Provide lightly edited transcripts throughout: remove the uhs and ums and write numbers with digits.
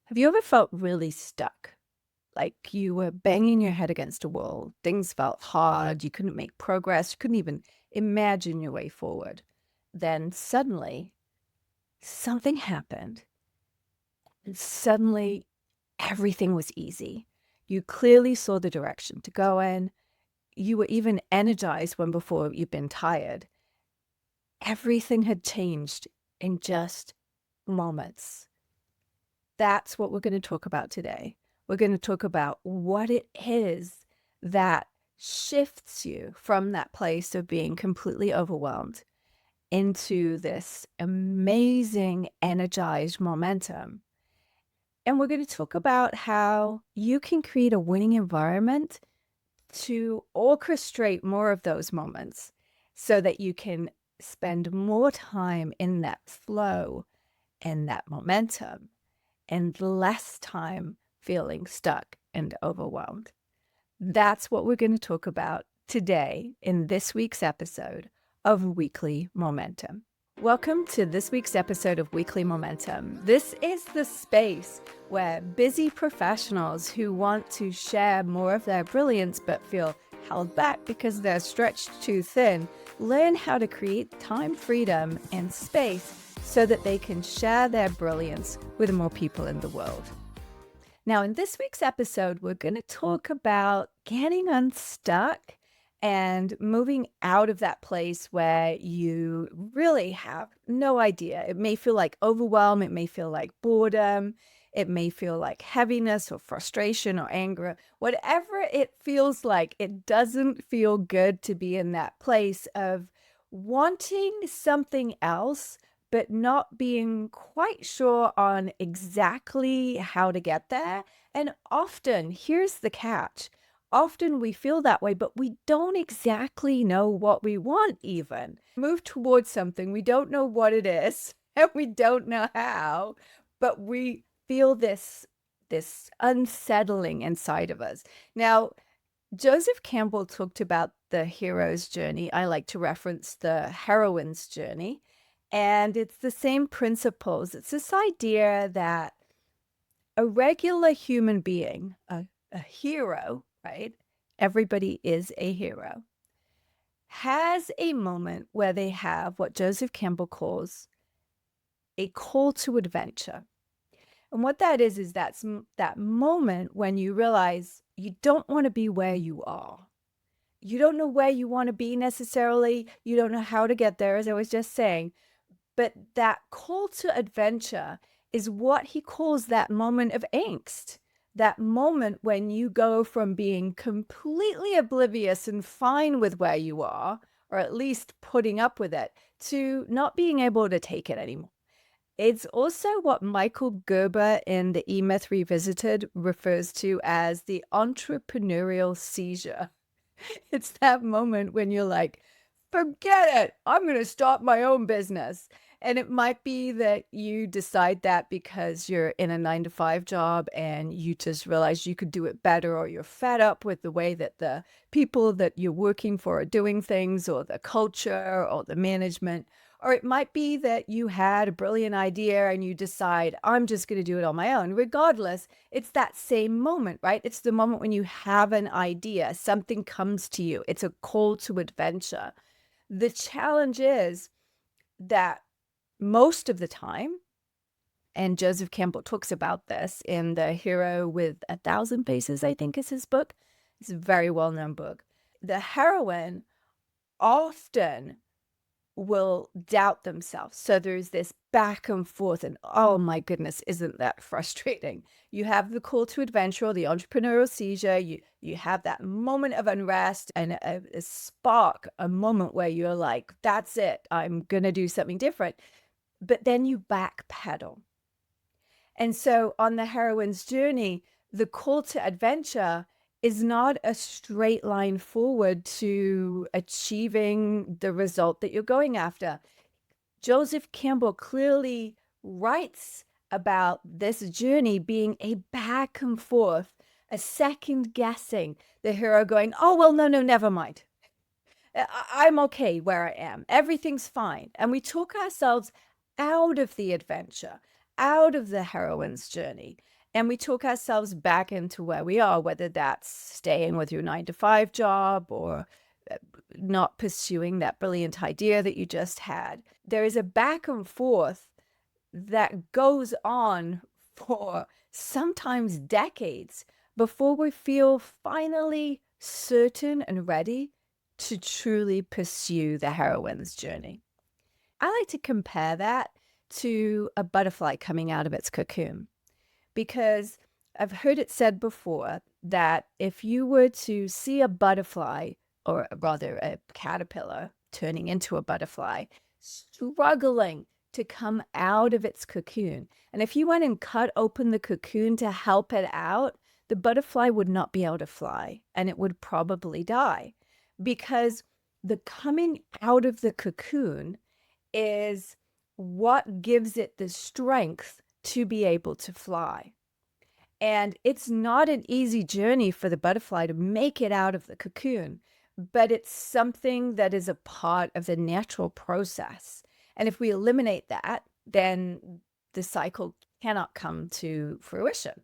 Have you ever felt really stuck? Like you were banging your head against a wall, things felt hard, you couldn't make progress, you couldn't even imagine your way forward. Then suddenly something happened, and suddenly everything was easy. You clearly saw the direction to go in. You were even energized when before you'd been tired. Everything had changed in just moments. That's what we're going to talk about today. We're going to talk about what it is that shifts you from that place of being completely overwhelmed into this amazing, energized momentum. And we're going to talk about how you can create a winning environment to orchestrate more of those moments so that you can spend more time in that flow and that momentum and less time feeling stuck and overwhelmed. That's what we're going to talk about today in this week's episode of Weekly Momentum. Welcome to this week's episode of Weekly Momentum. This is the space where busy professionals who want to share more of their brilliance but feel held back because they're stretched too thin learn how to create time freedom and space so that they can share their brilliance with more people in the world. Now, in this week's episode, we're going to talk about getting unstuck and moving out of that place where you really have no idea. It may feel like overwhelm, it may feel like boredom, it may feel like heaviness or frustration or anger. Whatever it feels like, it doesn't feel good to be in that place of wanting something else but not being quite sure on exactly how to get there. And often, here's the catch, often we feel that way, but we don't exactly know what we want even. Move towards something, we don't know what it is, and we don't know how, but we feel this unsettling inside of us. Now, Joseph Campbell talked about the hero's journey. I like to reference the heroine's journey. And it's the same principles. It's this idea that a regular human being, a hero, right? Everybody is a hero, has a moment where they have what Joseph Campbell calls a call to adventure. And what that is that's that moment when you realize you don't want to be where you are. You don't know where you want to be necessarily. You don't know how to get there, as I was just saying. But that call to adventure is what he calls that moment of angst, that moment when you go from being completely oblivious and fine with where you are, or at least putting up with it, to not being able to take it anymore. It's also what Michael Gerber in the E-Myth Revisited refers to as the entrepreneurial seizure. It's that moment when you're like, forget it, I'm going to start my own business. And it might be that you decide that because you're in a 9-to-5 job and you just realize you could do it better, or you're fed up with the way that the people that you're working for are doing things, or the culture, or the management. Or it might be that you had a brilliant idea and you decide, I'm just going to do it on my own. Regardless, it's that same moment, right? It's the moment when you have an idea, something comes to you. It's a call to adventure. The challenge is that most of the time, and Joseph Campbell talks about this in The Hero with 1,000 Faces, I think is his book. It's a very well-known book. The heroine often will doubt themselves. So there's this back and forth, and oh my goodness, isn't that frustrating? You have the call to adventure, or the entrepreneurial seizure. You have that moment of unrest and a spark, a moment where you're like, that's it, I'm gonna do something different. But then you backpedal. And so on the heroine's journey, the call to adventure is not a straight line forward to achieving the result that you're going after. Joseph Campbell clearly writes about this journey being a back and forth, a second guessing, the hero going, oh, well, no, never mind. I'm okay where I am. Everything's fine. And we talk ourselves out of the adventure, out of the heroine's journey and we talk ourselves back into where we are, whether that's staying with your 9 to 5 job or uh, not pursuing that brilliant idea that you just had, there is a back and forth that goes on for sometimes decades before we feel finally certain and ready to truly pursue the heroine's journey. I like to compare that to a butterfly coming out of its cocoon because I've heard it said before that if you were to see a butterfly, or rather a caterpillar turning into a butterfly, struggling to come out of its cocoon, and if you went and cut open the cocoon to help it out, the butterfly would not be able to fly and it would probably die because the coming out of the cocoon is what gives it the strength to be able to fly. And it's not an easy journey for the butterfly to make it out of the cocoon, but it's something that is a part of the natural process. And if we eliminate that, then the cycle cannot come to fruition.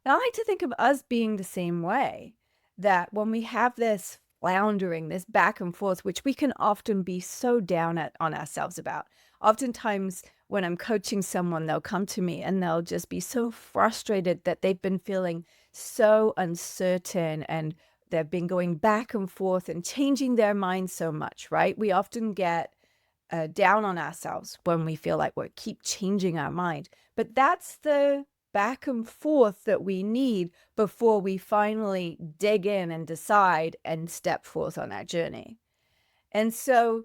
And I like to think of us being the same way, that when we have this floundering, this back and forth, which we can often be so down on ourselves about. Oftentimes, when I'm coaching someone, they'll come to me and they'll just be so frustrated that they've been feeling so uncertain and they've been going back and forth and changing their mind so much, right? We often get down on ourselves when we feel like we keep changing our mind. But that's the back and forth that we need before we finally dig in and decide and step forth on our journey. And so,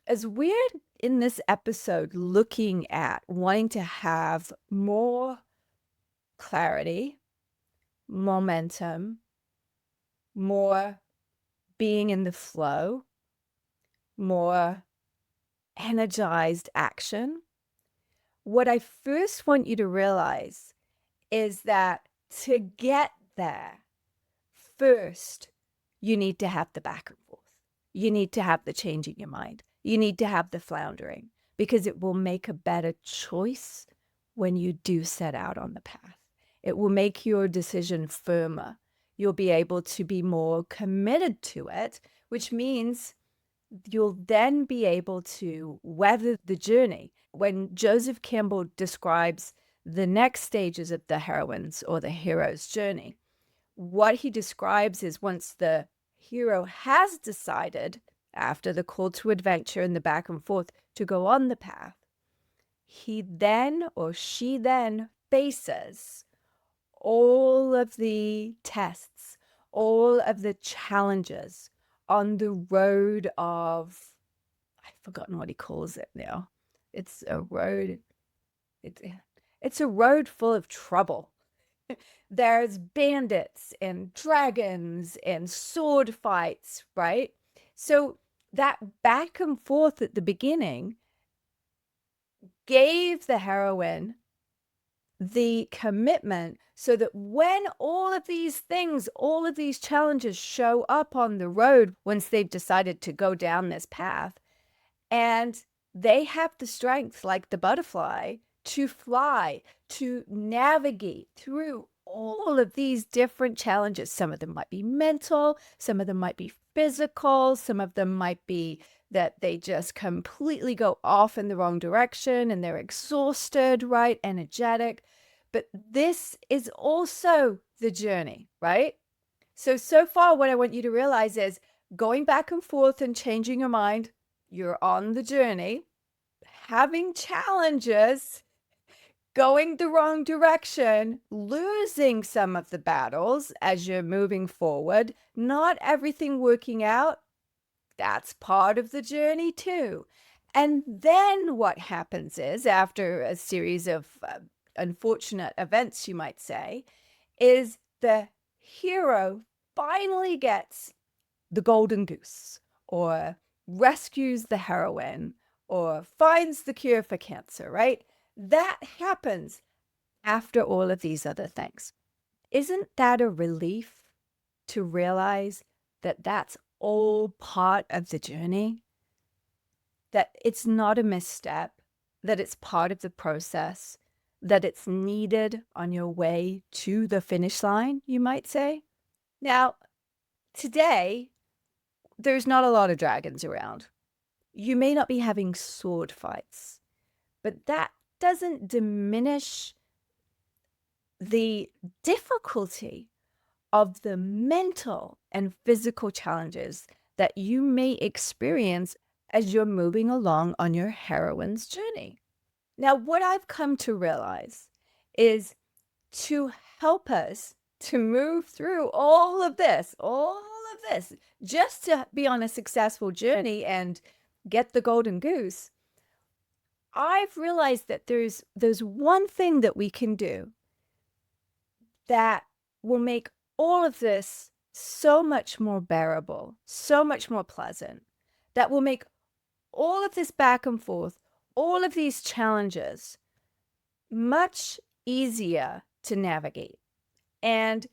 as we're in this episode looking at wanting to have more clarity, momentum, more being in the flow, more energized action, what I first want you to realize is that to get there, first, you need to have the back and forth. You need to have the changing your mind. You need to have the floundering because it will make a better choice when you do set out on the path. It will make your decision firmer. You'll be able to be more committed to it, which means you'll then be able to weather the journey. When Joseph Campbell describes the next stages of the heroine's or the hero's journey, what he describes is once the hero has decided, after the call to adventure and the back and forth, to go on the path, he then or she then faces all of the tests, all of the challenges on the road of, I've forgotten what he calls it now. It's a road, it's a road full of trouble. There's bandits and dragons and sword fights, right? So that back and forth at the beginning gave the heroine the commitment so that when all of these things, all of these challenges show up on the road, once they've decided to go down this path, and they have the strength, like the butterfly, to fly, to navigate through all of these different challenges. Some of them might be mental, some of them might be physical, some of them might be that they just completely go off in the wrong direction and they're exhausted, right? Energetic. But this is also the journey, right? So far, what I want you to realize is going back and forth and changing your mind, you're on the journey, having challenges, going the wrong direction, losing some of the battles as you're moving forward, not everything working out. That's part of the journey too. And then what happens is, after a series of unfortunate events, you might say, is the hero finally gets the golden goose, or rescues the heroine, or finds the cure for cancer, right? That happens after all of these other things. Isn't that a relief to realize that that's all part of the journey? That it's not a misstep, that it's part of the process, that it's needed on your way to the finish line, you might say. Now, today, there's not a lot of dragons around. You may not be having sword fights, but that doesn't diminish the difficulty of the mental and physical challenges that you may experience as you're moving along on your heroine's journey. Now, what I've come to realize is to help us to move through all of this, just to be on a successful journey and get the golden goose. I've realized that there's one thing that we can do that will make all of this so much more bearable, so much more pleasant, that will make all of this back and forth, all of these challenges much easier to navigate. And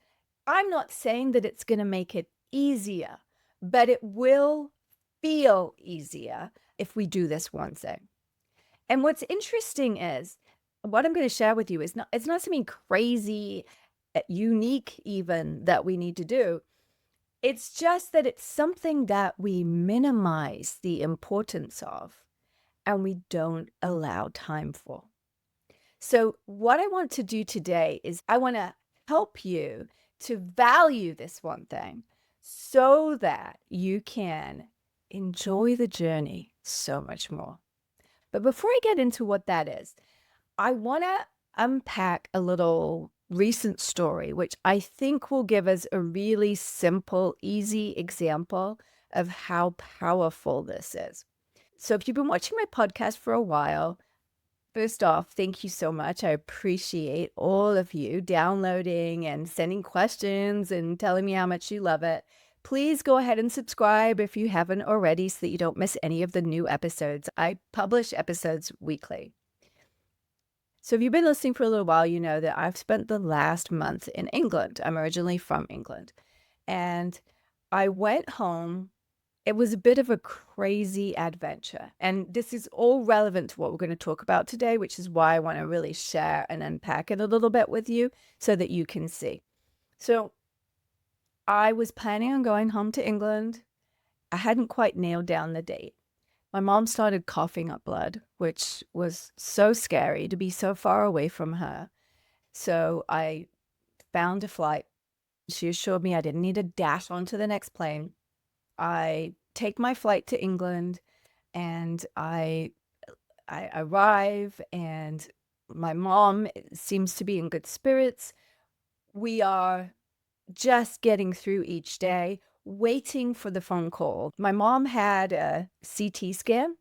I'm not saying that it's going to make it easier, but it will feel easier if we do this one thing. And what's interesting is what I'm going to share with you is it's not something crazy, unique even that we need to do. It's just that it's something that we minimize the importance of and we don't allow time for. So, what I want to do today is I want to help you to value this one thing so that you can enjoy the journey so much more. But before I get into what that is, I want to unpack a little recent story, which I think will give us a really simple, easy example of how powerful this is. So, if you've been watching my podcast for a while, first off, thank you so much. I appreciate all of you downloading and sending questions and telling me how much you love it. Please go ahead and subscribe if you haven't already so that you don't miss any of the new episodes. I publish episodes weekly. So if you've been listening for a little while, you know that I've spent the last month in England. I'm originally from England. And I went home. It was a bit of a crazy adventure. And this is all relevant to what we're going to talk about today, which is why I want to really share and unpack it a little bit with you so that you can see. So I was planning on going home to England. I hadn't quite nailed down the date. My mom started coughing up blood, which was so scary to be so far away from her. So I found a flight. She assured me I didn't need to dash onto the next plane. I take my flight to England and I arrive and my mom seems to be in good spirits. We are just getting through each day, waiting for the phone call. My mom had a CT scan.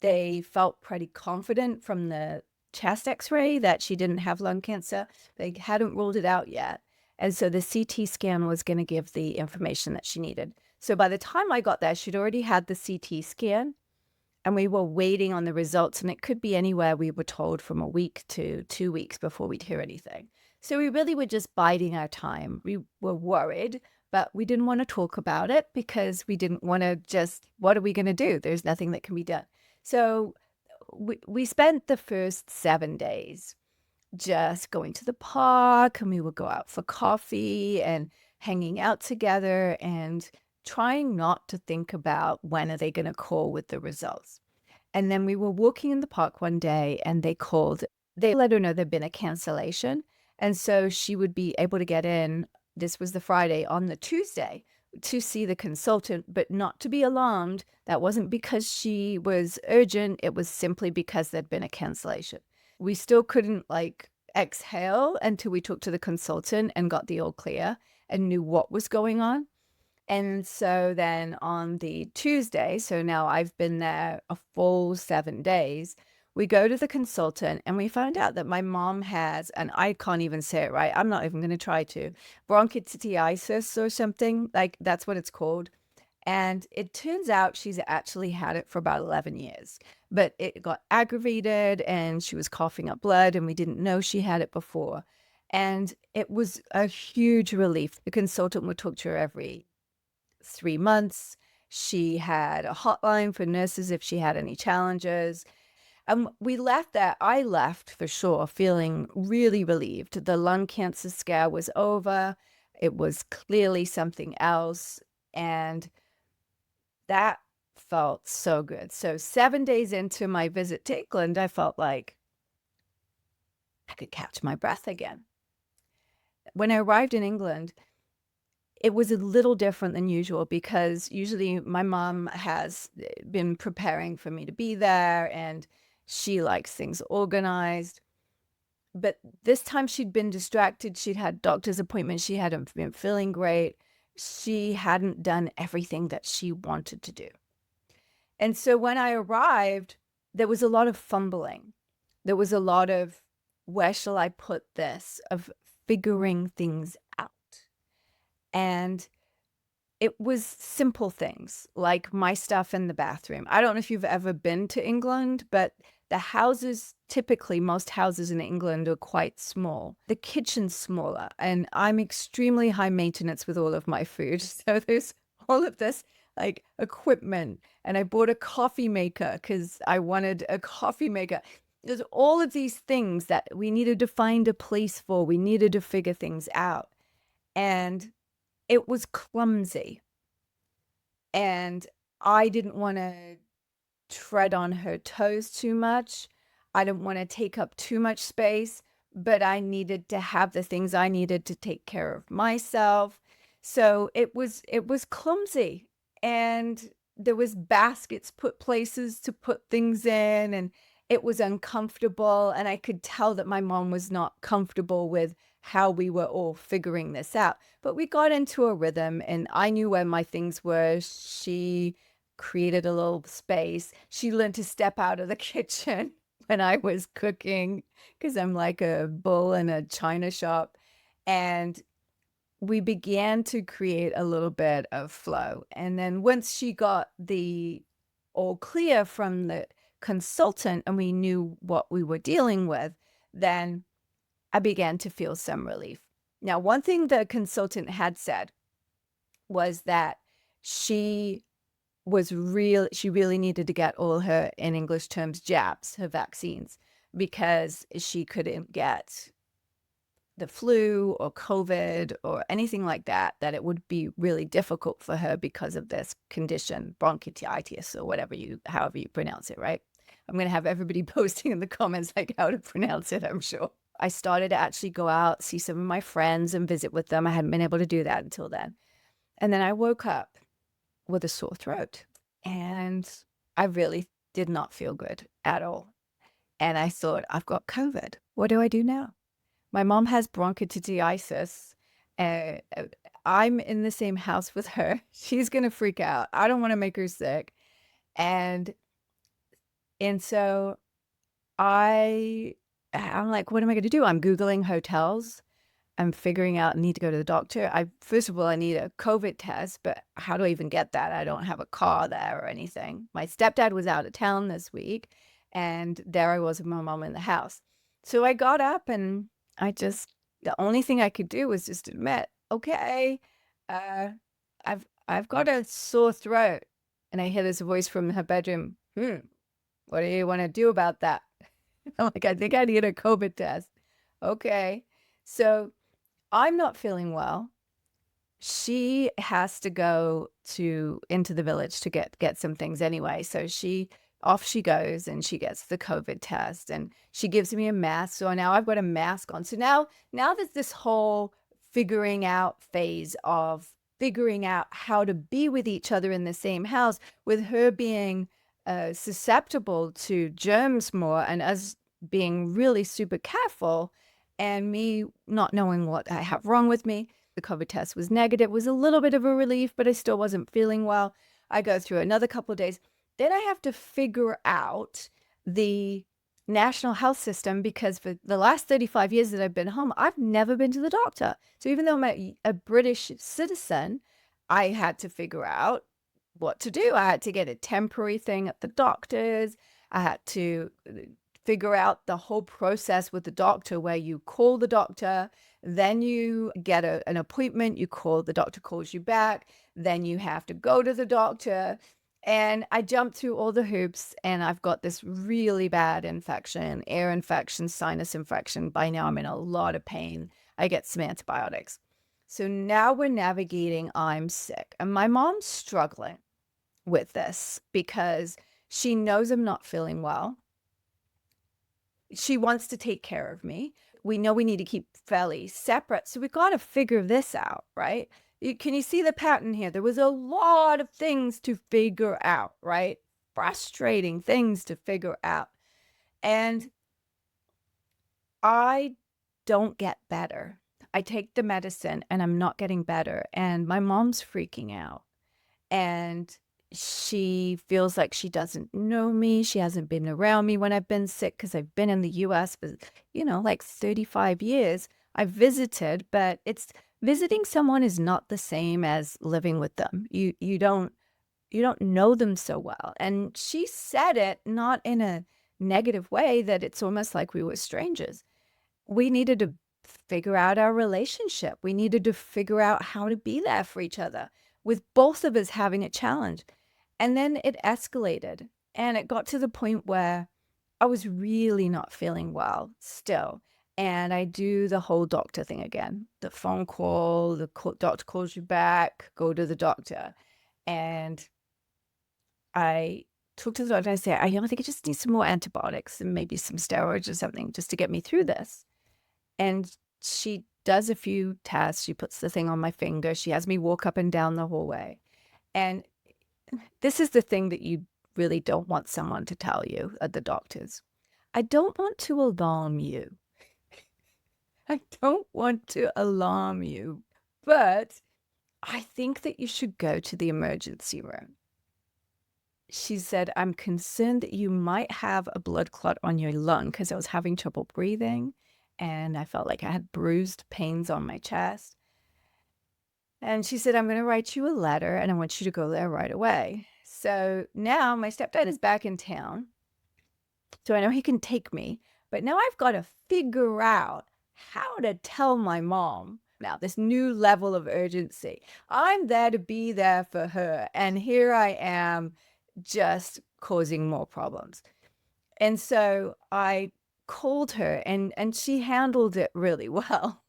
They felt pretty confident from the chest x-ray that she didn't have lung cancer. They hadn't ruled it out yet. And so the CT scan was going to give the information that she needed. So by the time I got there, she'd already had the CT scan and we were waiting on the results. And it could be anywhere, we were told, from a week to 2 weeks before we'd hear anything. So we really were just biding our time. We were worried, but we didn't want to talk about it because we didn't want to just, what are we going to do? There's nothing that can be done. So we spent the first 7 days just going to the park, and we would go out for coffee and hanging out together and trying not to think about when are they going to call with the results. And then we were walking in the park one day and they called. They let her know there'd been a cancellation. And so she would be able to get in. This was the Friday, on the Tuesday, to see the consultant, but not to be alarmed. That wasn't because she was urgent. It was simply because there'd been a cancellation. We still couldn't exhale until we talked to the consultant and got the all clear and knew what was going on. And so then on the Tuesday, so now I've been there a full 7 days, we go to the consultant and we found out that my mom has, and I can't even say it right, I'm not even going to try to, bronchitis or something, like that's what it's called. And it turns out she's actually had it for about 11 years, but it got aggravated and she was coughing up blood and we didn't know she had it before. And it was a huge relief. The consultant would talk to her every 3 months. She had a hotline for nurses if she had any challenges. And we left there. I left for sure feeling really relieved. The lung cancer scare was over. It was clearly something else. And that felt so good. So 7 days into my visit to England, I felt like I could catch my breath again. When I arrived in England, it was a little different than usual because usually my mom has been preparing for me to be there and she likes things organized. But this time she'd been distracted. She'd had doctor's appointments. She hadn't been feeling great. She hadn't done everything that she wanted to do. And so when I arrived, there was a lot of fumbling. There was a lot of, where shall I put this, of figuring things out. And it was simple things like my stuff in the bathroom. I don't know if you've ever been to England, but the houses, typically most houses in England are quite small. The kitchen's smaller, and I'm extremely high maintenance with all of my food. So there's all of this like equipment, and I bought a coffee maker because I wanted a coffee maker. There's all of these things that we needed to find a place for. We needed to figure things out. And it was clumsy. And I didn't want to tread on her toes too much. I didn't want to take up too much space, but I needed to have the things I needed to take care of myself. So it was clumsy, and there was baskets put places to put things in, and it was uncomfortable, and I could tell that my mom was not comfortable with how we were all figuring this out. But we got into a rhythm, and I knew where my things were. She created a little space. She learned to step out of the kitchen when I was cooking because I'm like a bull in a china shop. And we began to create a little bit of flow. And then once she got the all clear from the consultant and we knew what we were dealing with, then I began to feel some relief. Now, one thing the consultant had said was that she really needed to get all her, in English terms, jabs, her vaccines, because she couldn't get the flu or COVID or anything like that, that it would be really difficult for her because of this condition, bronchitis or however you pronounce it, right? I'm going to have everybody posting in the comments like how to pronounce it, I'm sure. I started to actually go out, see some of my friends and visit with them. I hadn't been able to do that until then. And then I woke up with a sore throat, and I really did not feel good at all. And I thought, I've got COVID. What do I do now? My mom has bronchitis. I'm in the same house with her. She's going to freak out. I don't want to make her sick. And so I'm like, what am I going to do? I'm Googling hotels. I'm figuring out I need to go to the doctor. First of all, I need a COVID test, but how do I even get that? I don't have a car there or anything. My stepdad was out of town this week, and there I was with my mom in the house. So I got up, and the only thing I could do was just admit, okay, I've got a sore throat. And I hear this voice from her bedroom, what do you want to do about that? I'm like, I think I need a COVID test. Okay. So I'm not feeling well. She has to go into the village to get some things anyway. So off she goes, and she gets the COVID test, and she gives me a mask. So now I've got a mask on. So now there's this whole figuring out phase of figuring out how to be with each other in the same house, with her being susceptible to germs more and us being really super careful, and me not knowing what I have wrong with me. The COVID test was negative. It was a little bit of a relief, but I still wasn't feeling well. I go through another couple of days. Then I have to figure out the national health system, because for the last 35 years that I've been home, I've never been to the doctor. So even though I'm a British citizen, I had to figure out what to do. I had to get a temporary thing at the doctor's. I had to figure out the whole process with the doctor, where you call the doctor, then you get an appointment, you call, the doctor calls you back, then you have to go to the doctor. And I jumped through all the hoops, and I've got this really bad infection, ear infection, sinus infection. By now, I'm in a lot of pain. I get some antibiotics. So now we're navigating, I'm sick. And my mom's struggling with this because she knows I'm not feeling well. She wants to take care of me. We know we need to keep fairly separate. So we got to figure this out, right? Can you see the pattern here? There was a lot of things to figure out, right? Frustrating things to figure out. And I don't get better. I take the medicine and I'm not getting better. And my mom's freaking out. And she feels like she doesn't know me. She hasn't been around me when I've been sick because I've been in the US for, like 35 years. I've visited, but it's visiting someone is not the same as living with them. You don't know them so well. And she said it not in a negative way that it's almost like we were strangers. We needed to figure out our relationship. We needed to figure out how to be there for each other with both of us having a challenge. And then it escalated and it got to the point where I was really not feeling well still. And I do the whole doctor thing again. The phone call, doctor calls you back, go to the doctor. And I talk to the doctor and I say, I think I just need some more antibiotics and maybe some steroids or something just to get me through this. And she does a few tests. She puts the thing on my finger. She has me walk up and down the hallway. And this is the thing that you really don't want someone to tell you at the doctors. I don't want to alarm you. I don't want to alarm you, but I think that you should go to the emergency room. She said, I'm concerned that you might have a blood clot on your lung because I was having trouble breathing and I felt like I had bruised pains on my chest. And she said, I'm going to write you a letter and I want you to go there right away. So now my stepdad is back in town. So I know he can take me, but now I've got to figure out how to tell my mom now this new level of urgency. I'm there to be there for her. And here I am just causing more problems. And so I called her and she handled it really well.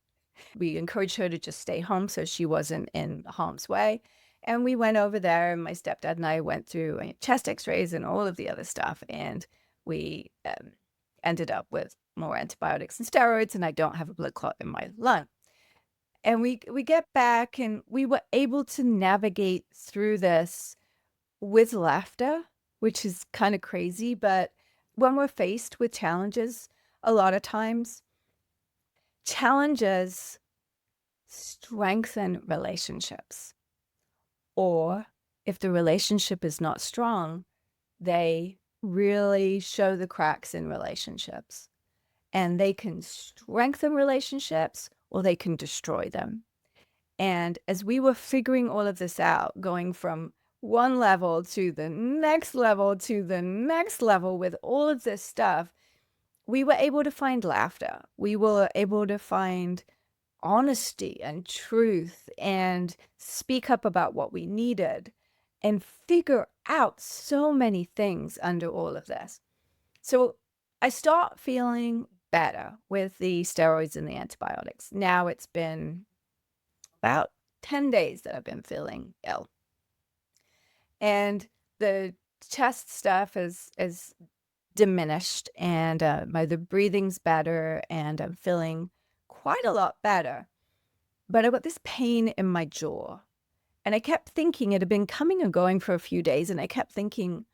We encouraged her to just stay home so she wasn't in harm's way. And we went over there, and my stepdad and I went through chest x-rays and all of the other stuff. And we ended up with more antibiotics and steroids, and I don't have a blood clot in my lung. And we get back, and we were able to navigate through this with laughter, which is kind of crazy. But when we're faced with challenges, a lot of times, challenges strengthen relationships. Or if the relationship is not strong, they really show the cracks in relationships. And they can strengthen relationships or they can destroy them. And as we were figuring all of this out, going from one level to the next level to the next level with all of this stuff, we were able to find laughter. We were able to find honesty and truth and speak up about what we needed and figure out so many things under all of this. So I start feeling better with the steroids and the antibiotics. Now it's been about 10 days that I've been feeling ill. And the chest stuff is diminished and the breathing's better and I'm feeling quite a lot better. But I got this pain in my jaw. And I kept thinking it had been coming and going for a few days. And I kept thinking,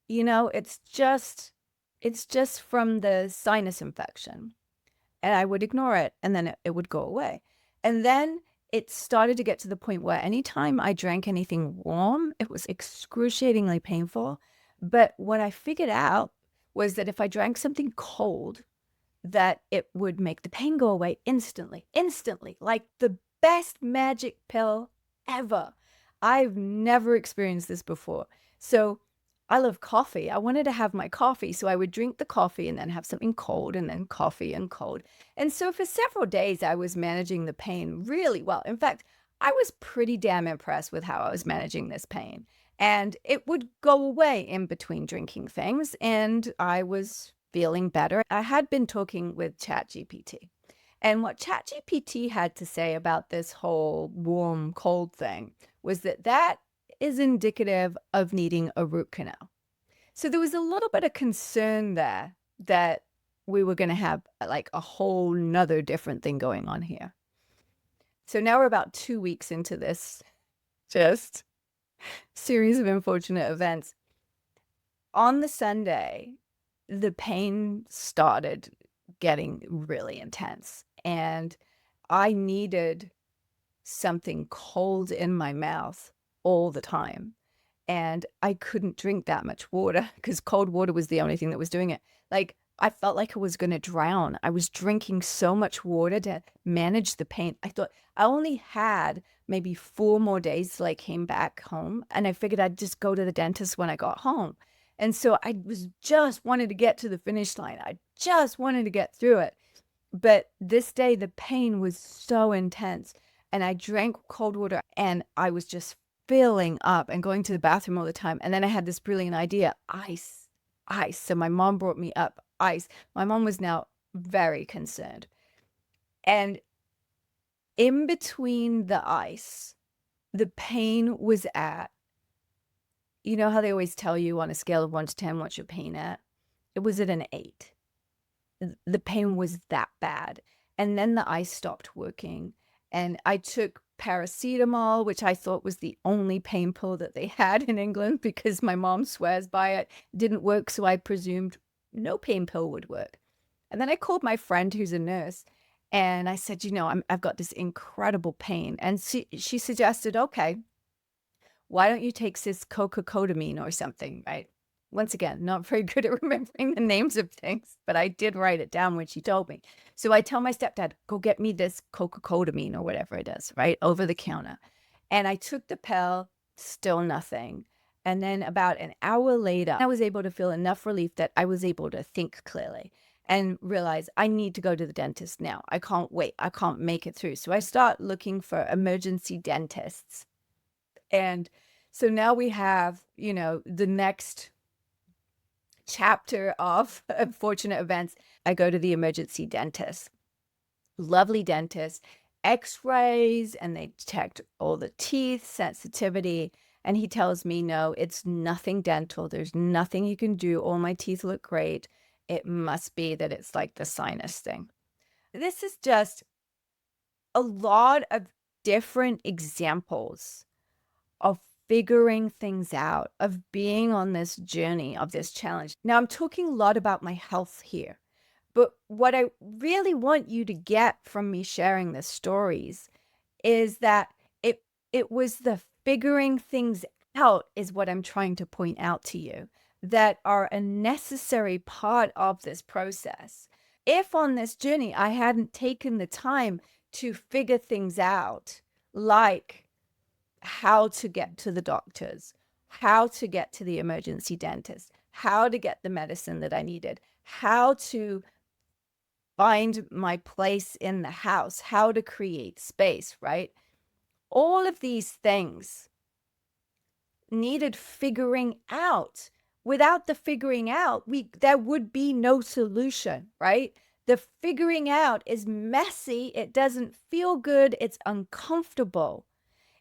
it's just from the sinus infection. And I would ignore it and then it would go away. And then it started to get to the point where anytime I drank anything warm, it was excruciatingly painful. But what I figured out was that if I drank something cold, that it would make the pain go away instantly, like the best magic pill ever. I've never experienced this before. So I love coffee. I wanted to have my coffee. So I would drink the coffee and then have something cold and then coffee and cold. And so for several days, I was managing the pain really well. In fact, I was pretty damn impressed with how I was managing this pain. And it would go away in between drinking things, and I was feeling better. I had been talking with ChatGPT, and what ChatGPT had to say about this whole warm cold thing was that that is indicative of needing a root canal. So there was a little bit of concern there that we were going to have like a whole nother different thing going on here. So now we're about 2 weeks into this just series of unfortunate events. On the Sunday, the pain started getting really intense, and I needed something cold in my mouth all the time. And I couldn't drink that much water because cold water was the only thing that was doing it. Like, I felt like I was going to drown. I was drinking so much water to manage the pain. I thought I only had maybe 4 more days till I came back home, and I figured I'd just go to the dentist when I got home. And so I was just wanted to get to the finish line. I just wanted to get through it. But this day, the pain was so intense, and I drank cold water, and I was just filling up and going to the bathroom all the time. And then I had this brilliant idea, ice, ice. So my mom brought me up ice. My mom was now very concerned. And in between the ice, the pain was at, you know how they always tell you on a scale of 1 to 10, what's your pain at? It was at an 8. The pain was that bad. And then the ice stopped working. And I took paracetamol, which I thought was the only pain pill that they had in England because my mom swears by it. Didn't work, so I presumed no pain pill would work. And then I called my friend who's a nurse, and I said, I've got this incredible pain. And she suggested, okay, why don't you take this cocacotamine or something, right? Once again, not very good at remembering the names of things, but I did write it down when she told me. So I tell my stepdad, go get me this cocacotamine or whatever it is, right? Over the counter. And I took the pill, still nothing. And then about an hour later, I was able to feel enough relief that I was able to think clearly and realize I need to go to the dentist now. I can't wait. I can't make it through. So I start looking for emergency dentists. And so now we have, the next chapter of unfortunate events. I go to the emergency dentist. Lovely dentist, x-rays, and they checked all the teeth, sensitivity. And he tells me, no, it's nothing dental. There's nothing you can do. All my teeth look great. It must be that it's like the sinus thing. This is just a lot of different examples of figuring things out, of being on this journey, of this challenge. Now, I'm talking a lot about my health here, but what I really want you to get from me sharing the stories is that it was the figuring things out is what I'm trying to point out to you that are a necessary part of this process. If on this journey I hadn't taken the time to figure things out, like how to get to the doctors, how to get to the emergency dentist, how to get the medicine that I needed, how to find my place in the house, how to create space, right? All of these things needed figuring out. Without the figuring out, there would be no solution, right? The figuring out is messy. It doesn't feel good. It's uncomfortable.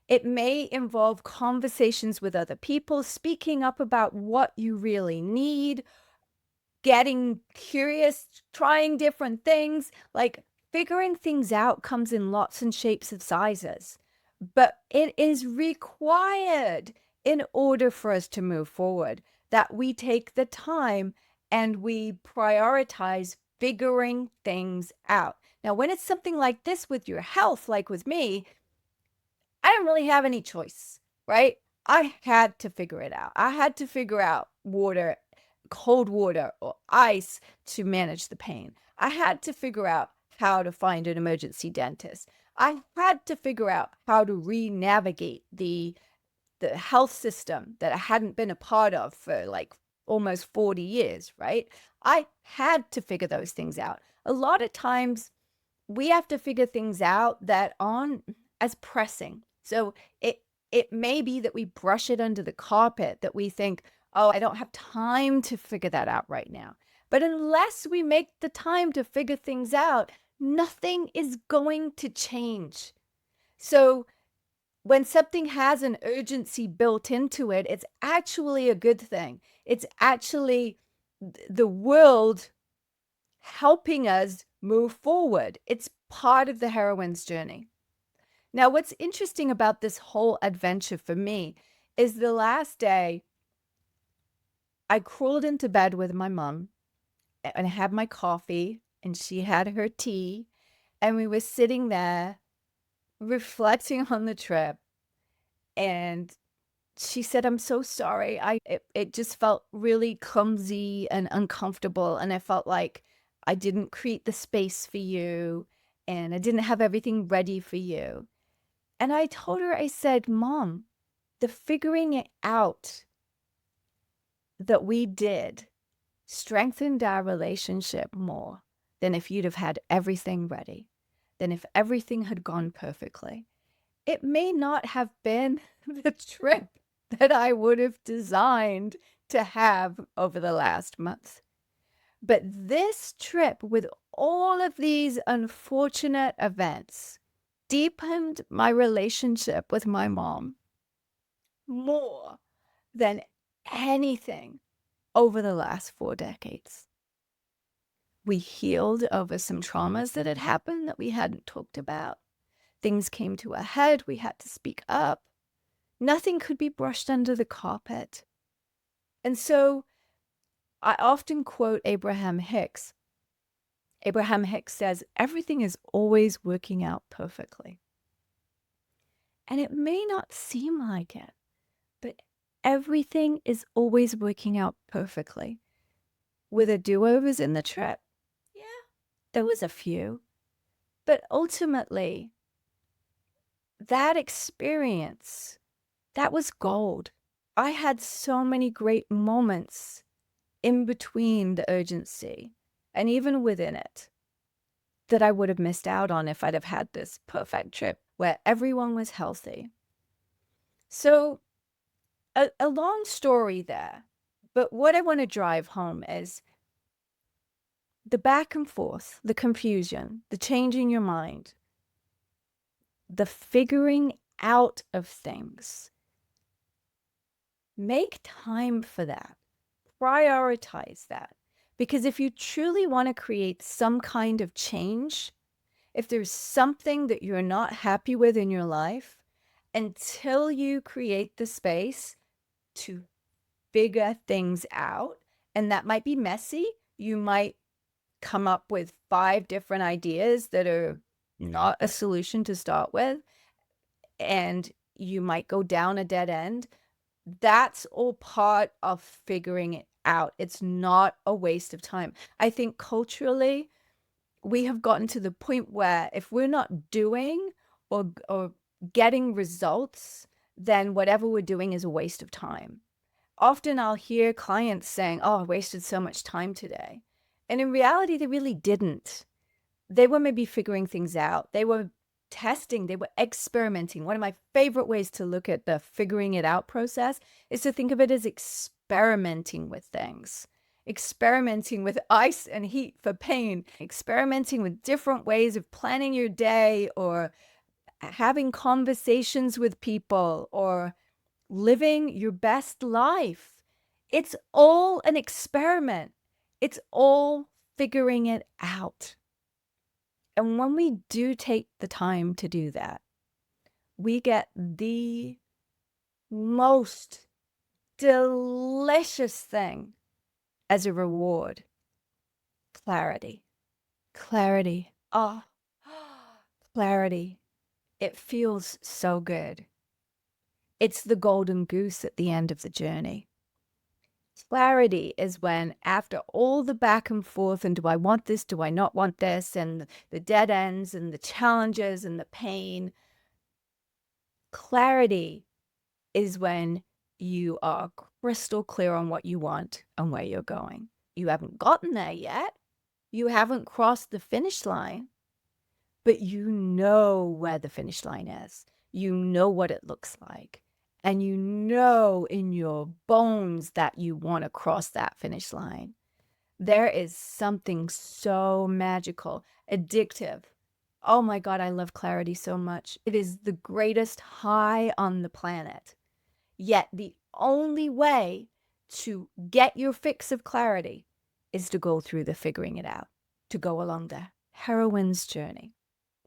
It may involve conversations with other people, speaking up about what you really need, getting curious, trying different things. Like figuring things out comes in lots and shapes of sizes, but it is required in order for us to move forward that we take the time and we prioritize figuring things out. Now, when it's something like this with your health, like with me, I didn't really have any choice, right? I had to figure it out. I had to figure out water, cold water, or ice to manage the pain. I had to figure out how to find an emergency dentist. I had to figure out how to re-navigate the health system that I hadn't been a part of for like almost 40 years, right? I had to figure those things out. A lot of times we have to figure things out that aren't as pressing. So It may be that we brush it under the carpet, that we think, oh, I don't have time to figure that out right now. But unless we make the time to figure things out, nothing is going to change. So when something has an urgency built into it, it's actually a good thing. It's actually the world helping us move forward. It's part of the heroine's journey. Now, what's interesting about this whole adventure for me is the last day I crawled into bed with my mom and had my coffee, and she had her tea, and we were sitting there reflecting on the trip. And she said, "I'm so sorry. It just felt really clumsy and uncomfortable, and I felt like I didn't create the space for you, and I didn't have everything ready for you." And I told her, I said, "Mom, the figuring it out that we did strengthened our relationship more than if you'd have had everything ready, than if everything had gone perfectly. It may not have been the trip that I would have designed to have over the last month. But this trip, with all of these unfortunate events, deepened my relationship with my mom more than anything over the last 4 decades. We healed over some traumas that had happened that we hadn't talked about. Things came to a head. We had to speak up. Nothing could be brushed under the carpet. And so I often quote Abraham Hicks. Abraham Hicks says, everything is always working out perfectly. And it may not seem like it, but everything is always working out perfectly. Were there do-overs in the trip? Yeah, there was a few. But ultimately, that experience, that was gold. I had so many great moments in between the urgency and even within it that I would have missed out on if I'd have had this perfect trip where everyone was healthy. So a long story there, but what I want to drive home is the back and forth, the confusion, the changing your mind, the figuring out of things. Make time for that. Prioritize that. Because if you truly want to create some kind of change, if there's something that you're not happy with in your life, until you create the space to figure things out, and that might be messy, you might come up with 5 different ideas that are not a solution to start with, and you might go down a dead end. That's all part of figuring it out. It's not a waste of time. I think culturally, we have gotten to the point where if we're not doing or getting results, then whatever we're doing is a waste of time. Often I'll hear clients saying, "Oh, I wasted so much time today." And in reality, they really didn't. They were maybe figuring things out. They were testing, they were experimenting. One of my favorite ways to look at the figuring it out process is to think of it as experimenting with things. Experimenting with ice and heat for pain, experimenting with different ways of planning your day or having conversations with people or living your best life. It's all an experiment. It's all figuring it out. And when we do take the time to do that, we get the most delicious thing as a reward. Clarity. Clarity. Oh, clarity. It feels so good. It's the golden goose at the end of the journey. Clarity is when, after all the back and forth, and do I want this, do I not want this, and the dead ends and the challenges and the pain, clarity is when you are crystal clear on what you want and where you're going. You haven't gotten there yet. You haven't crossed the finish line, but you know where the finish line is. You know what it looks like. and you know in your bones that you want to cross that finish line. There is something so magical, addictive. Oh my God, I love clarity so much. It is the greatest high on the planet. Yet the only way to get your fix of clarity is to go through the figuring it out, to go along the heroine's journey.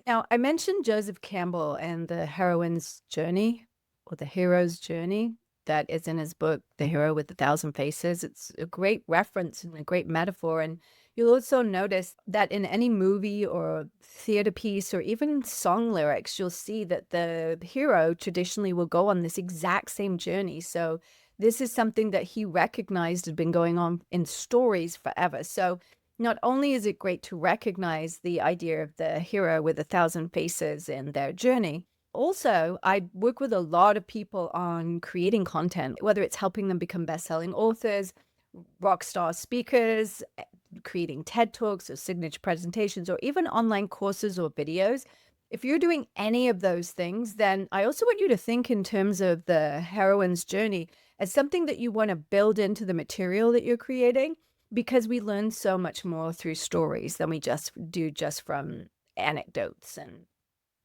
Now, I mentioned Joseph Campbell and the heroine's journey or the hero's journey that is in his book, The Hero with a Thousand Faces. It's a great reference and a great metaphor. And you'll also notice that in any movie or theater piece or even song lyrics, you'll see that the hero traditionally will go on this exact same journey. So this is something that he recognized had been going on in stories forever. So not only is it great to recognize the idea of the hero with a thousand faces in their journey, also, I work with a lot of people on creating content, whether it's helping them become best-selling authors, rock star speakers, creating TED Talks or signature presentations, or even online courses or videos. If you're doing any of those things, then I also want you to think in terms of the heroine's journey as something that you want to build into the material that you're creating, because we learn so much more through stories than we just do just from anecdotes and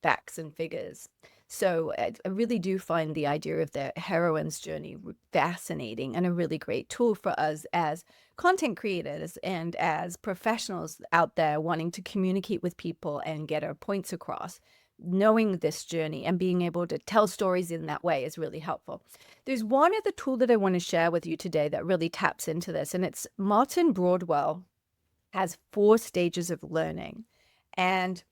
facts and figures. So I really do find the idea of the heroine's journey fascinating and a really great tool for us as content creators and as professionals out there wanting to communicate with people and get our points across. Knowing this journey and being able to tell stories in that way is really helpful. There's one other tool that I want to share with you today that really taps into this, and it's Martin Broadwell has 4 stages of learning. And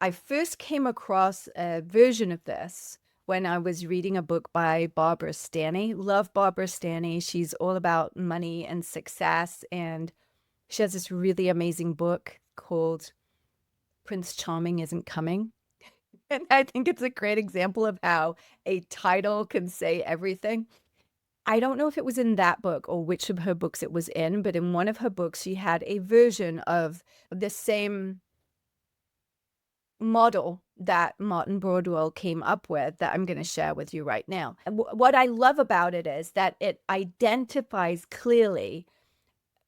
I first came across a version of this when I was reading a book by Barbara Stanny. Love Barbara Stanny. She's all about money and success. And she has this really amazing book called Prince Charming Isn't Coming. And I think it's a great example of how a title can say everything. I don't know if it was in that book or which of her books it was in, but in one of her books, she had a version of the same model that Martin Broadwell came up with that I'm going to share with you right now. And what I love about it is that it identifies clearly,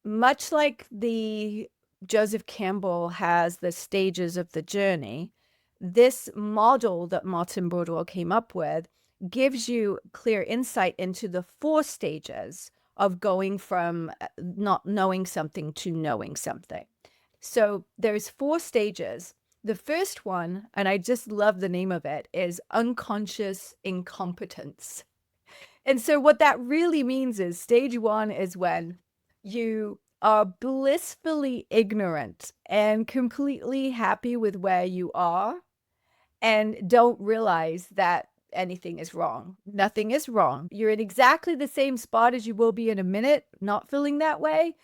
much like the Joseph Campbell has the stages of the journey. This model that Martin Broadwell came up with gives you clear insight into the 4 stages of going from not knowing something to knowing something. So there's 4 stages. The first one, and I just love the name of it, is unconscious incompetence. And so what that really means is stage 1 is when you are blissfully ignorant and completely happy with where you are and don't realize that anything is wrong. Nothing is wrong. You're in exactly the same spot as you will be in a minute, not feeling that way,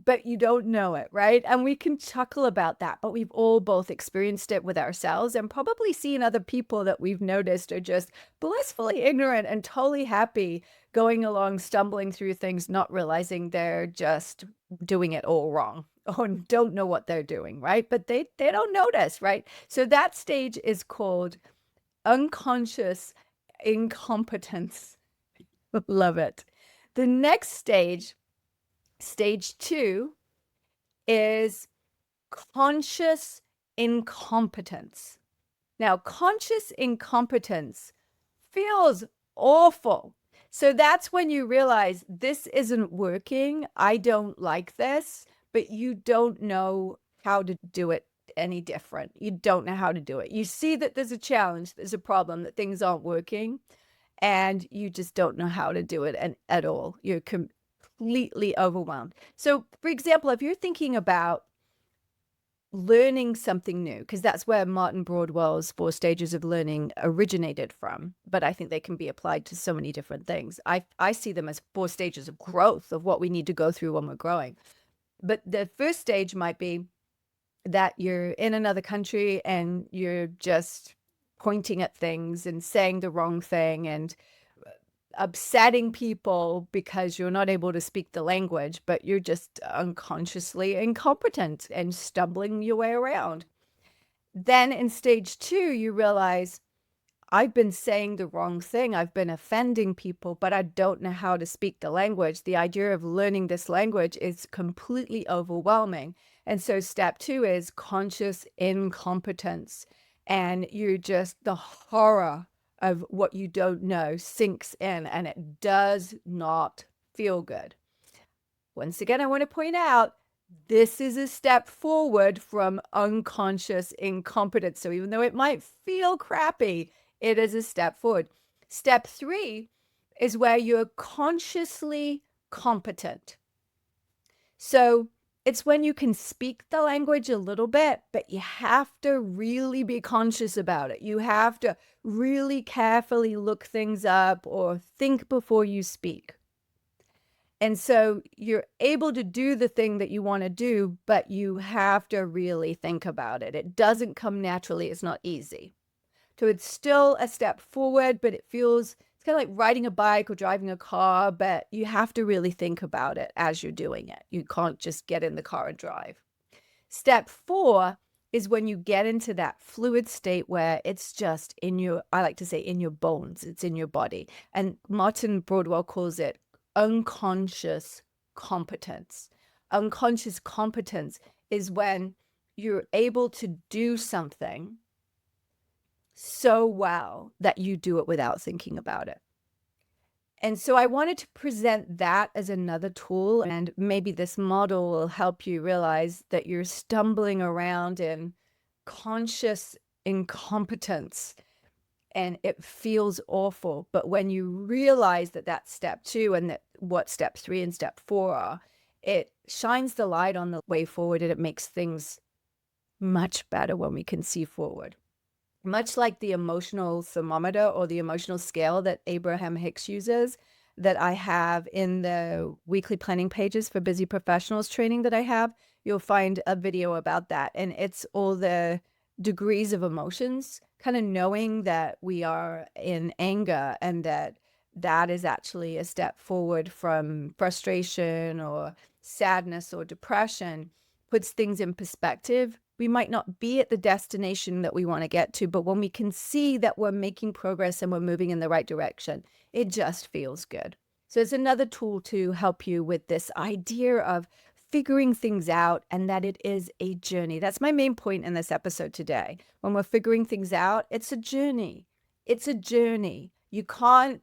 but you don't know it, right? And we can chuckle about that, but we've all both experienced it with ourselves and probably seen other people that we've noticed are just blissfully ignorant and totally happy going along, stumbling through things, not realizing they're just doing it all wrong or don't know what they're doing, right? But they don't notice, right? So that stage is called unconscious incompetence. Love it. The next stage, stage 2, is conscious incompetence. Now, conscious incompetence feels awful. So that's when you realize this isn't working. I don't like this, but you don't know how to do it any different. You don't know how to do it. You see that there's a challenge, there's a problem, that things aren't working, and you just don't know how to do it at all. You're completely overwhelmed. So, for example, if you're thinking about learning something new, because that's where Martin Broadwell's 4 stages of learning originated from, but I think they can be applied to so many different things. I see them as 4 stages of growth of what we need to go through when we're growing. But the first stage might be that you're in another country and you're just pointing at things and saying the wrong thing and upsetting people because you're not able to speak the language, but you're just unconsciously incompetent and stumbling your way around. Then in stage 2, you realize I've been saying the wrong thing. I've been offending people, but I don't know how to speak the language. The idea of learning this language is completely overwhelming. And so step 2 is conscious incompetence. And the horror of what you don't know sinks in, and it does not feel good. Once again, I want to point out this is a step forward from unconscious incompetence. So even though it might feel crappy, it is a step forward. Step 3 is where you're consciously competent. So it's when you can speak the language a little bit, but you have to really be conscious about it. You have to really carefully look things up or think before you speak. And so you're able to do the thing that you want to do, but you have to really think about it. It doesn't come naturally. It's not easy. So it's still a step forward, but it's kind of like riding a bike or driving a car, but you have to really think about it as you're doing it. You can't just get in the car and drive. Step 4 is when you get into that fluid state where it's just I like to say in your bones, it's in your body. And Martin Broadwell calls it unconscious competence. Unconscious competence is when you're able to do something so well that you do it without thinking about it. And so I wanted to present that as another tool, and maybe this model will help you realize that you're stumbling around in conscious incompetence and it feels awful. But when you realize that that's step 2 and that what step 3 and step 4 are, it shines the light on the way forward and it makes things much better when we can see forward. Much like the emotional thermometer or the emotional scale that Abraham Hicks uses, that I have in the weekly planning pages for busy professionals training that I have, you'll find a video about that. And it's all the degrees of emotions, kind of knowing that we are in anger and that is actually a step forward from frustration or sadness or depression, puts things in perspective. We might not be at the destination that we want to get to, but when we can see that we're making progress and we're moving in the right direction, it just feels good. So it's another tool to help you with this idea of figuring things out and that it is a journey. That's my main point in this episode today. When we're figuring things out, it's a journey. It's a journey. You can't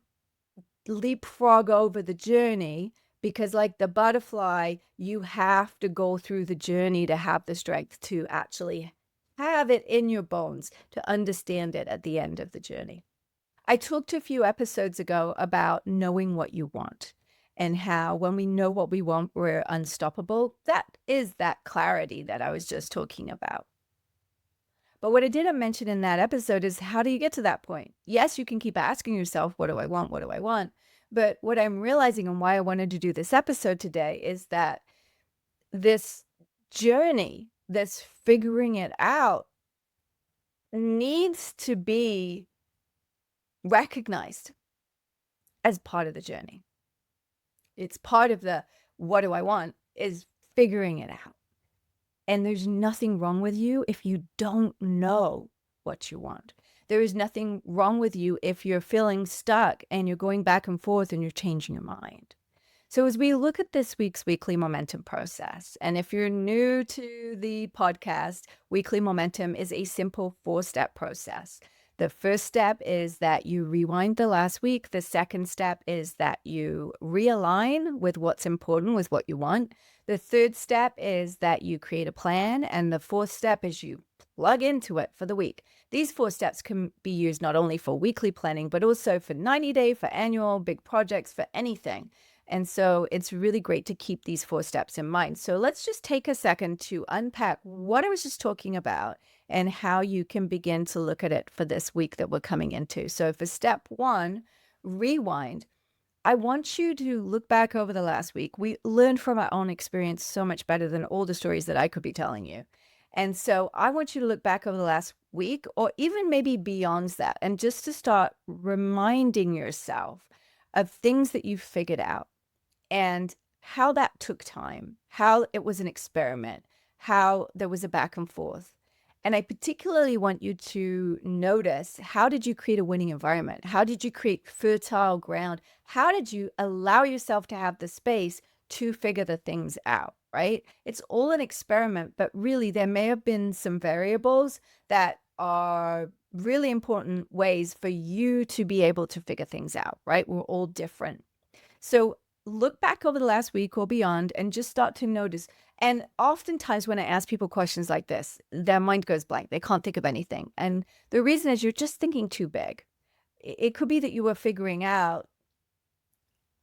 leapfrog over the journey because like the butterfly, you have to go through the journey to have the strength to actually have it in your bones, to understand it at the end of the journey. I talked a few episodes ago about knowing what you want and how when we know what we want, we're unstoppable. That is that clarity that I was just talking about. But what I didn't mention in that episode is how do you get to that point? Yes, you can keep asking yourself, what do I want? What do I want? But what I'm realizing and why I wanted to do this episode today is that this journey, this figuring it out, needs to be recognized as part of the journey. It's part of the what do I want is figuring it out. And there's nothing wrong with you if you don't know what you want. There is nothing wrong with you if you're feeling stuck and you're going back and forth and you're changing your mind. So as we look at this week's weekly momentum process, and if you're new to the podcast, weekly momentum is a simple 4-step process. The first step is that you rewind the last week. The second step is that you realign with what's important, with what you want. The third step is that you create a plan. And the fourth step is you plug into it for the week. These 4 steps can be used not only for weekly planning, but also for 90-day, for annual, big projects, for anything. And so it's really great to keep these 4 steps in mind. So let's just take a second to unpack what I was just talking about and how you can begin to look at it for this week that we're coming into. So for step 1, rewind, I want you to look back over the last week. We learned from our own experience so much better than all the stories that I could be telling you. And so I want you to look back over the last week or even maybe beyond that and just to start reminding yourself of things that you've figured out and how that took time, how it was an experiment, how there was a back and forth. And I particularly want you to notice, how did you create a winning environment? How did you create fertile ground? How did you allow yourself to have the space to figure the things out, right? It's all an experiment, but really there may have been some variables that are really important ways for you to be able to figure things out, right? We're all different. So look back over the last week or beyond and just start to notice. And oftentimes, when I ask people questions like this, their mind goes blank. They can't think of anything. And the reason is you're just thinking too big. It could be that you were figuring out,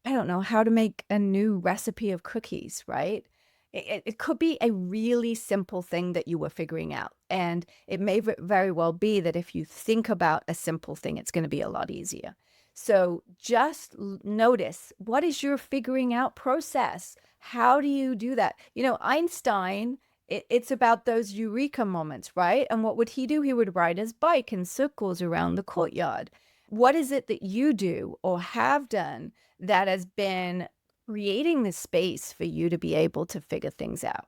I don't know, how to make a new recipe of cookies, right? It could be a really simple thing that you were figuring out. And it may very well be that if you think about a simple thing, it's going to be a lot easier. So just notice, what is your figuring out process? How do you do that? You know, Einstein, it's about those eureka moments, right? And what would he do? He would ride his bike in circles around the courtyard. What is it that you do or have done that has been creating the space for you to be able to figure things out?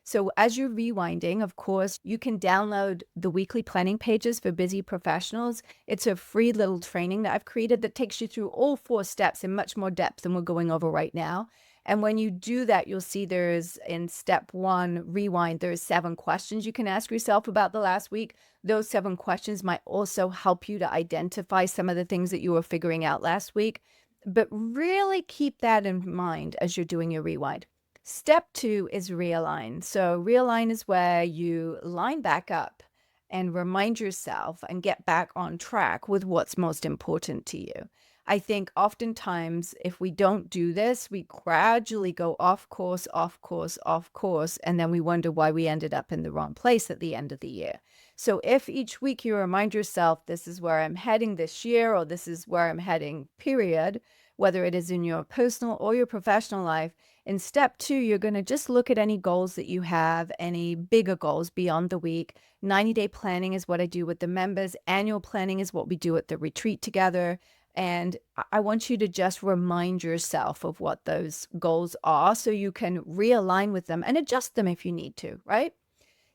So, as you're rewinding, of course, you can download the weekly planning pages for busy professionals. It's a free little training that I've created that takes you through all 4 steps in much more depth than we're going over right now. And when you do that, you'll see there's in step 1, rewind, there's 7 questions you can ask yourself about the last week. Those 7 questions might also help you to identify some of the things that you were figuring out last week. But really keep that in mind as you're doing your rewind. Step 2 is realign. So, realign is where you line back up and remind yourself and get back on track with what's most important to you. I think oftentimes, if we don't do this, we gradually go off course, off course, off course, and then we wonder why we ended up in the wrong place at the end of the year. So, if each week you remind yourself, this is where I'm heading this year, or this is where I'm heading, period, whether it is in your personal or your professional life, in step 2, you're going to just look at any goals that you have, any bigger goals beyond the week. 90-day planning is what I do with the members. Annual planning is what we do at the retreat together. And I want you to just remind yourself of what those goals are so you can realign with them and adjust them if you need to, right?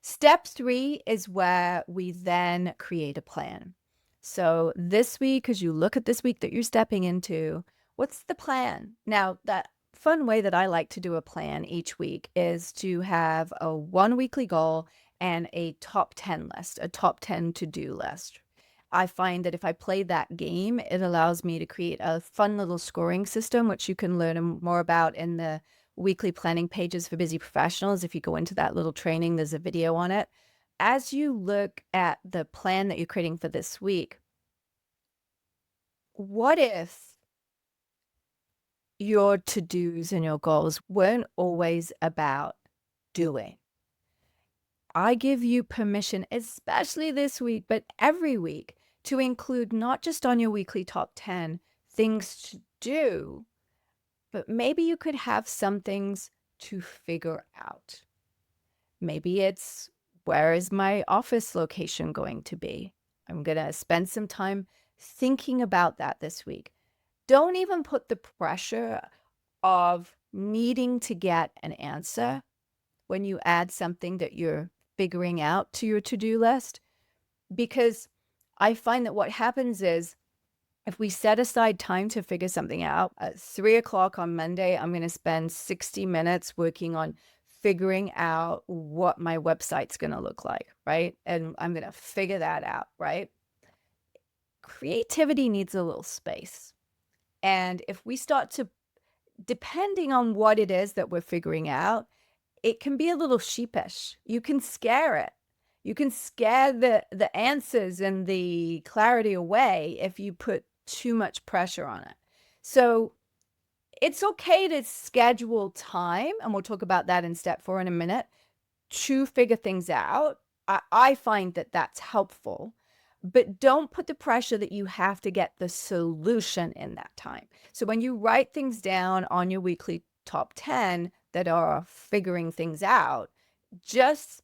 Step 3 is where we then create a plan. So this week, as you look at this week that you're stepping into, what's the plan? Now, that fun way that I like to do a plan each week is to have a 1 weekly goal and a top 10 list, a top 10 to-do list. I find that if I play that game, it allows me to create a fun little scoring system, which you can learn more about in the weekly planning pages for busy professionals. If you go into that little training, there's a video on it. As you look at the plan that you're creating for this week, what if your to-dos and your goals weren't always about doing? I give you permission, especially this week, but every week, to include not just on your weekly top 10 things to do, but maybe you could have some things to figure out. Maybe it's, where is my office location going to be? I'm going to spend some time thinking about that this week. Don't even put the pressure of needing to get an answer when you add something that you're figuring out to your to-do list, because I find that what happens is, if we set aside time to figure something out, at 3 o'clock on Monday, I'm going to spend 60 minutes working on figuring out what my website's going to look like, right? And I'm going to figure that out, right? Creativity needs a little space. And if we start to, depending on what it is that we're figuring out, it can be a little sheepish. You can scare it. You can scare the answers and the clarity away if you put too much pressure on it. So it's okay to schedule time, and we'll talk about that in step 4 in a minute, to figure things out. I find that that's helpful, but don't put the pressure that you have to get the solution in that time. So when you write things down on your weekly top 10 that are figuring things out, just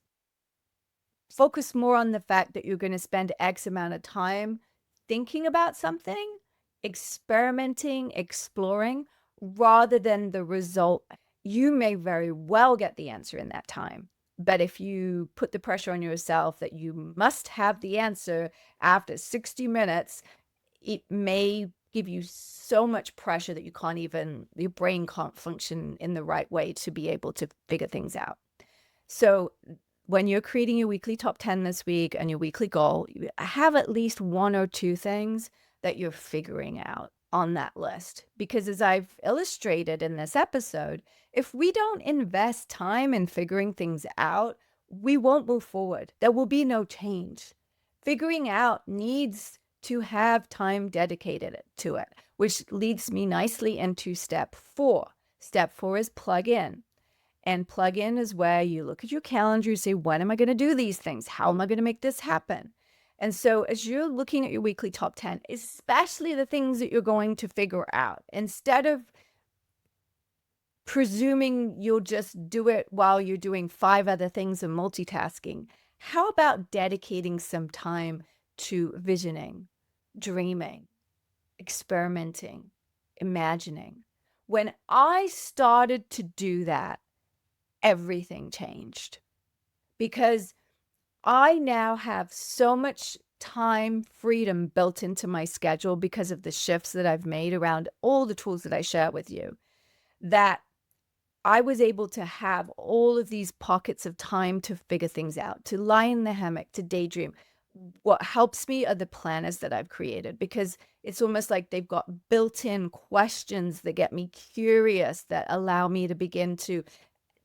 focus more on the fact that you're going to spend X amount of time thinking about something, experimenting, exploring, rather than the result. You may very well get the answer in that time, But if you put the pressure on yourself that you must have the answer after 60 minutes, it may give you so much pressure that your brain can't function in the right way to be able to figure things out. So when you're creating your weekly top 10 this week and your weekly goal, you have at least one or two things that you're figuring out on that list. Because as I've illustrated in this episode, if we don't invest time in figuring things out, we won't move forward. There will be no change. Figuring out needs to have time dedicated to it, which leads me nicely into step 4. Step 4 is plug in. And plug in is where you look at your calendar, you say, when am I going to do these things? How am I going to make this happen? And so as you're looking at your weekly top 10, especially the things that you're going to figure out, instead of presuming you'll just do it while you're doing 5 other things and multitasking, how about dedicating some time to visioning, dreaming, experimenting, imagining? When I started to do that, everything changed, because I now have so much time freedom built into my schedule because of the shifts that I've made around all the tools that I share with you, that I was able to have all of these pockets of time to figure things out, to lie in the hammock, to daydream. What helps me are the planners that I've created, because it's almost like they've got built-in questions that get me curious, that allow me to begin to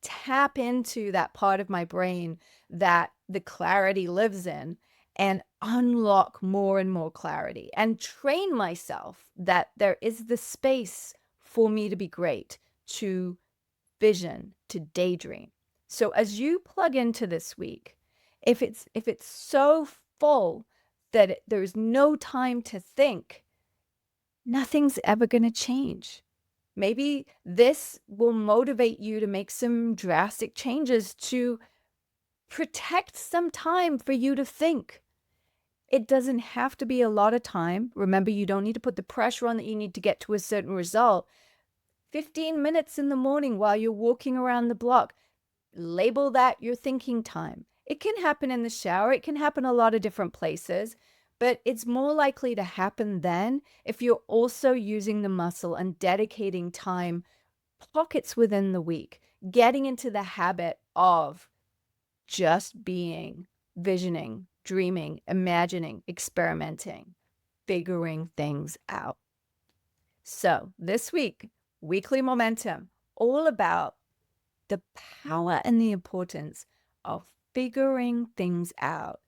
tap into that part of my brain that the clarity lives in, and unlock more and more clarity, and train myself that there is the space for me to be great, to vision, to daydream. So as you plug into this week, if it's so full that there's no time to think, nothing's ever going to change. Maybe this will motivate you to make some drastic changes to protect some time for you to think. It doesn't have to be a lot of time. Remember, you don't need to put the pressure on that you need to get to a certain result. 15 minutes in the morning while you're walking around the block, label that your thinking time. It can happen in the shower. It can happen a lot of different places, but it's more likely to happen then if you're also using the muscle and dedicating time, pockets within the week, getting into the habit of just being, visioning, dreaming, imagining, experimenting, figuring things out. So this week, weekly momentum, all about the power and the importance of figuring things out,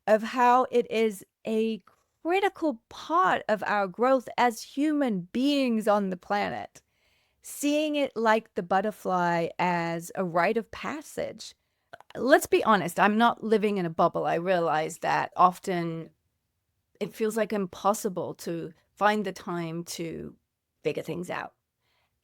of how it is a critical part of our growth as human beings on the planet. Seeing it like the butterfly as a rite of passage. Let's be honest, I'm not living in a bubble. I realize that often it feels like impossible to find the time to figure things out.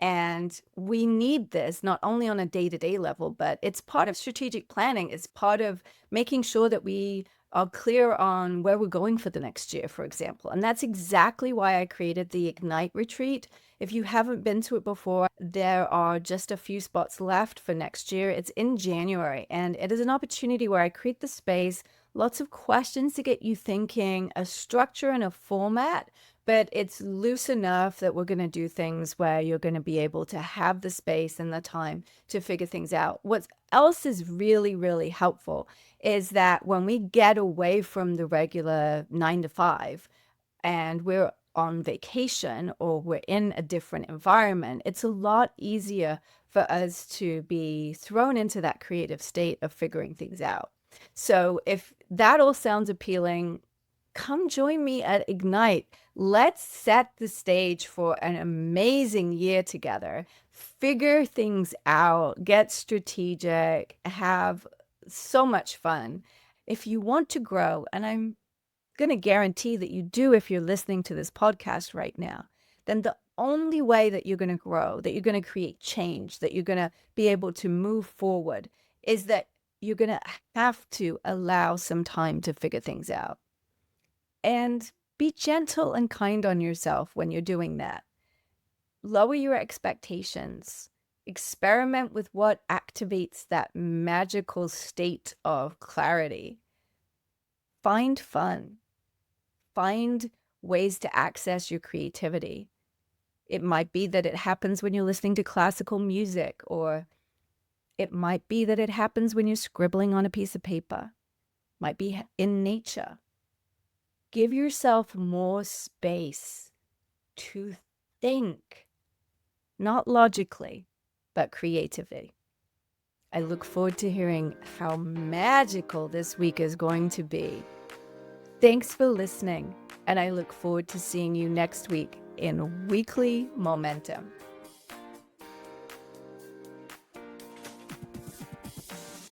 And we need this not only on a day-to-day level, but it's part of strategic planning. It's part of making sure that we are clear on where we're going for the next year, for example. And that's exactly why I created the Ignite retreat. If you haven't been to it before, there are just a few spots left for next year. It's in January, and it is an opportunity where I create the space, lots of questions to get you thinking, a structure and a format, but it's loose enough that we're going to do things where you're going to be able to have the space and the time to figure things out. What else is really, really helpful is that when we get away from the regular 9 to 5 and we're on vacation or we're in a different environment, it's a lot easier for us to be thrown into that creative state of figuring things out. So if that all sounds appealing, come join me at Ignite. Let's set the stage for an amazing year together. Figure things out, get strategic, have so much fun. If you want to grow, and I'm going to guarantee that you do if you're listening to this podcast right now, then the only way that you're going to grow, that you're going to create change, that you're going to be able to move forward is that you're going to have to allow some time to figure things out. And be gentle and kind on yourself when you're doing that. Lower your expectations. Experiment with what activates that magical state of clarity. Find fun. Find ways to access your creativity. It might be that it happens when you're listening to classical music, or it might be that it happens when you're scribbling on a piece of paper. Might be in nature. Give yourself more space to think, not logically, but creatively. I look forward to hearing how magical this week is going to be. Thanks for listening, and I look forward to seeing you next week in Weekly Momentum.